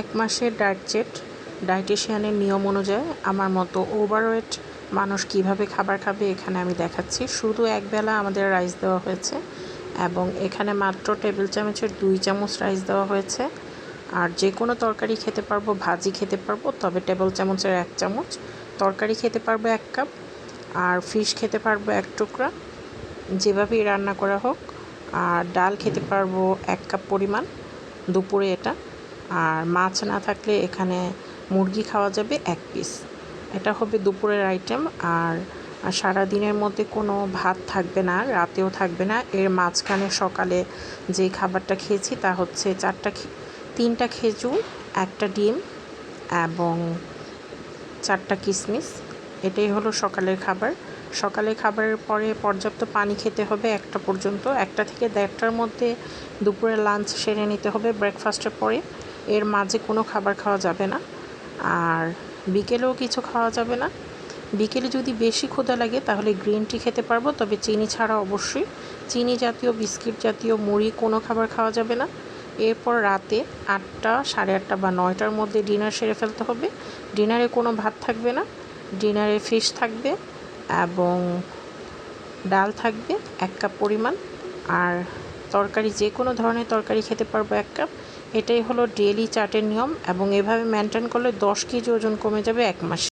এক মাসের ডায়েটিশিয়ানের নিয়ম অনুযায়ী আমার মতো ওভারওয়েট মানুষ কিভাবে খাবার খাবে এখানে আমি দেখাচ্ছি। শুধু একবেলা আমাদের রাইস দেওয়া হয়েছে এবং এখানে মাত্র টেবিল চামচের 2 চামচ রাইস দেওয়া হয়েছে। আর যে কোনো তরকারি খেতে পারবো, ভাজি খেতে পারবো, তবে টেবিল চামচের 1 চামচ। তরকারি খেতে পারবো 1 কাপ, আর ফিশ খেতে পারবো 1 টুকরা, যেভাবেই রান্না করা হোক। আর ডাল খেতে পারবো 1 কাপ পরিমাণ দুপুরে এটা। আর মাছ না থাকলে এখানে মুরগি খাওয়া যাবে 1 পিস। এটা হবে দুপুরের আইটেম। আর সারা দিনের মধ্যে কোনো ভাত থাকবে না, রাতেও থাকবে না। এর মাঝখানে সকালে যে খাবারটা খেয়েছি তা হচ্ছে 3টা খেজুর, 1টা ডিম এবং 4টা কিশমিশ। এটাই হলো সকালের খাবার। সকালের খাবারের পরে পর্যাপ্ত পানি খেতে হবে 1টা পর্যন্ত। 1টা থেকে 1:30টার মধ্যে দুপুরে লাঞ্চ সেরে নিতে হবে ব্রেকফাস্টের পরে। এর মাঝে কোনো খাবার খাওয়া যাবে না। আর বিকেলেও কিছু খাওয়া যাবে না। বিকেলে যদি বেশি ক্ষুধা লাগে তাহলে গ্রিন টি খেতে পারবো, তবে চিনি ছাড়া অবশ্যই। চিনি জাতীয়, বিস্কিট জাতীয়, মুড়ি কোনো খাবার খাওয়া যাবে না। এরপর রাতে 8টা, 8:30 বা 9টার মধ্যে ডিনার সেরে ফেলতে হবে। ডিনারে কোনো ভাত থাকবে না। ডিনারে ফিশ থাকবে এবং ডাল থাকবে 1 কাপ পরিমাণ। আর তরকারি, যে কোনো ধরনের তরকারি খেতে পারবো 1 কাপ। এটাই হলো ডেইলি চার্টের নিয়ম এবং এভাবে মেনটেন করলে 10 কেজি ওজন কমে যাবে 1 মাসে।